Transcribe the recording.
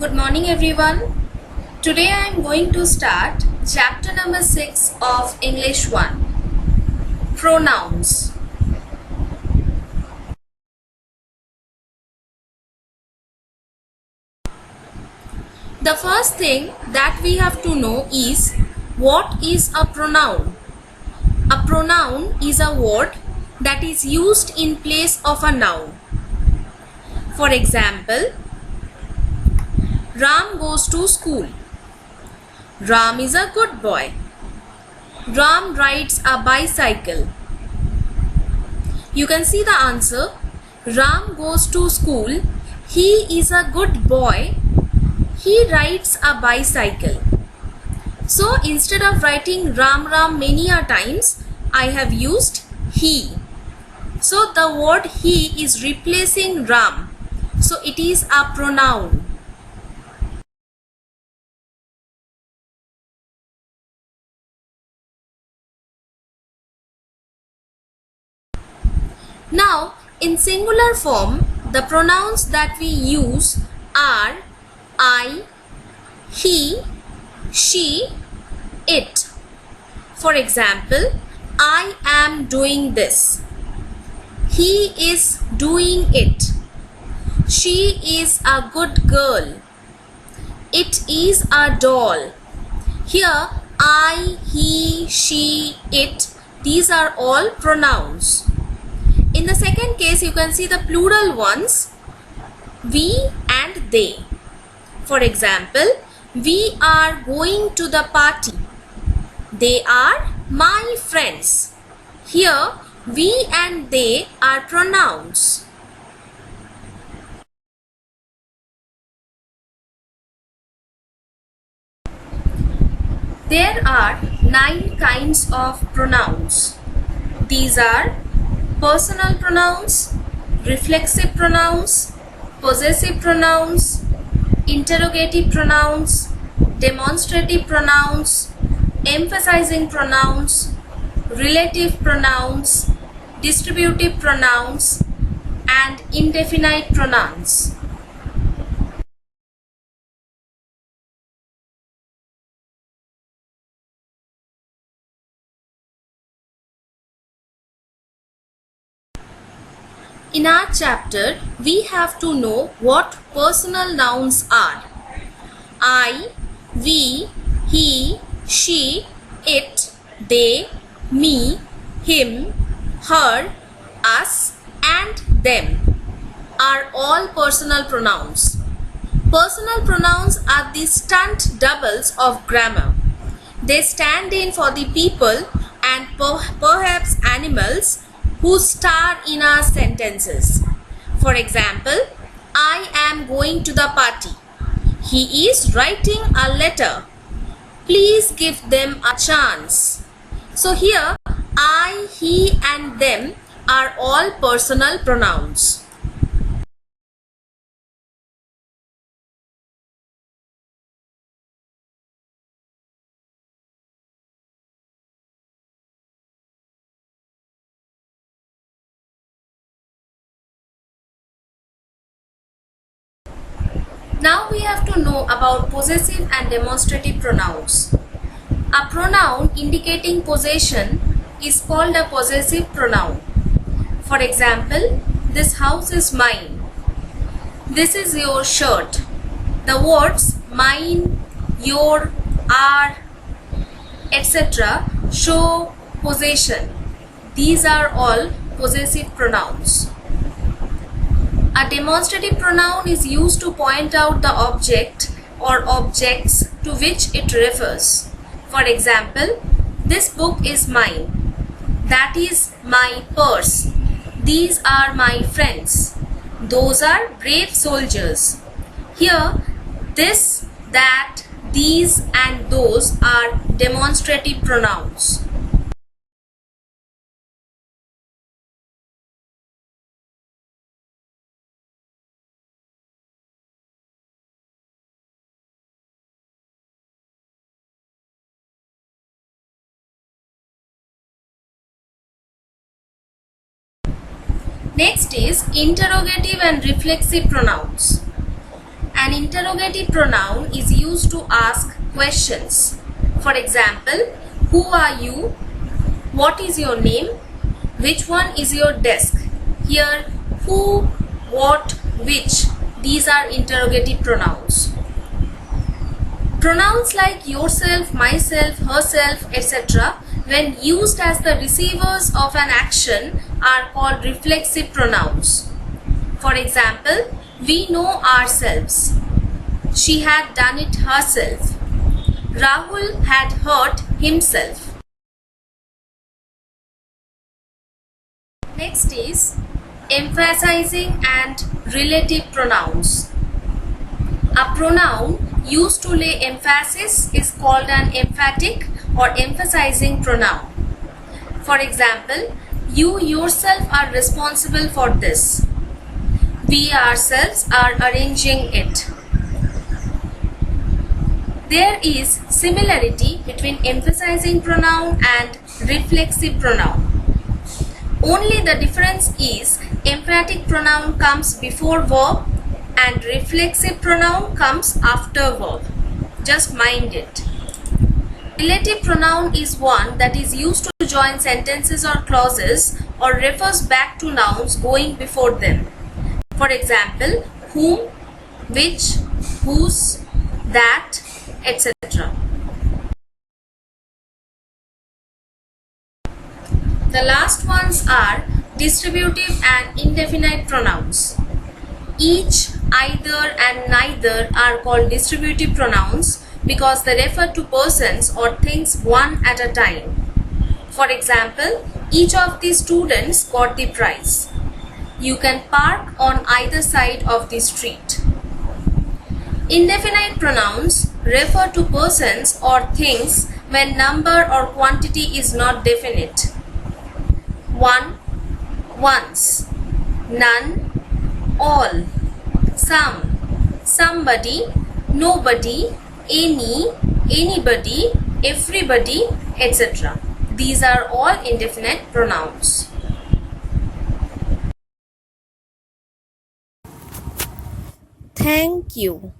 Good morning everyone. Today I am going to start chapter number 6 of English 1. Pronouns. The first thing that we have to know is what is a pronoun. A pronoun is a word that is used in place of a noun. For example, Ram goes to school. Ram is a good boy. Ram rides a bicycle. You can see the answer. Ram goes to school. He is a good boy. He rides a bicycle. So instead of writing Ram many a times, I have used he. So the word he is replacing Ram. So it is a pronoun. Now, in singular form, the pronouns that we use are I, he, she, it. For example, I am doing this. He is doing it. She is a good girl. It is a doll. Here, I, he, she, it, these are all pronouns. In the second case, you can see the plural ones, we and they. For example, we are going to the party. They are my friends. Here, we and they are pronouns. There are 9 kinds of pronouns. These are personal pronouns, reflexive pronouns, possessive pronouns, interrogative pronouns, demonstrative pronouns, emphasizing pronouns, relative pronouns, distributive pronouns, and indefinite pronouns. In our chapter, we have to know what personal nouns are. I, we, he, she, it, they, me, him, her, us, and them are all personal pronouns. Personal pronouns are the stunt doubles of grammar. They stand in for the people and perhaps animals who star in our sentences. For example, I am going to the party. He is writing a letter. Please give them a chance. So here, I, he, and them are all personal pronouns. Now we have to know about possessive and demonstrative pronouns. A pronoun indicating possession is called a possessive pronoun. For example, this house is mine. This is your shirt. The words mine, your, our, etc. show possession. These are all possessive pronouns. A demonstrative pronoun is used to point out the object or objects to which it refers. For example, this book is mine. That is my purse. These are my friends. Those are brave soldiers. Here, this, that, these and those are demonstrative pronouns. Next is interrogative and reflexive pronouns. An interrogative pronoun is used to ask questions. For example, who are you? What is your name? Which one is your desk? Here, who, what, which, these are interrogative pronouns. Pronouns like yourself, myself, herself, etc., when used as the receivers of an action, are called reflexive pronouns. For example, we know ourselves. She had done it herself. Rahul had hurt himself. Next is emphasizing and relative pronouns. A pronoun used to lay emphasis is called an emphatic or emphasizing pronoun. For example, you yourself are responsible for this. We ourselves are arranging it. There is similarity between emphasizing pronoun and reflexive pronoun. Only the difference is emphatic pronoun comes before verb and reflexive pronoun comes after verb. Just mind it. Relative pronoun is one that is used to join sentences or clauses or refers back to nouns going before them. For example, whom, which, whose, that, etc. The last ones are distributive and indefinite pronouns. Each, either and neither are called distributive pronouns because they refer to persons or things one at a time. For example, each of the students got the prize. You can park on either side of the street. Indefinite pronouns refer to persons or things when number or quantity is not definite. One, once, none, all, some, somebody, nobody, any, anybody, everybody, etc. These are all indefinite pronouns. Thank you.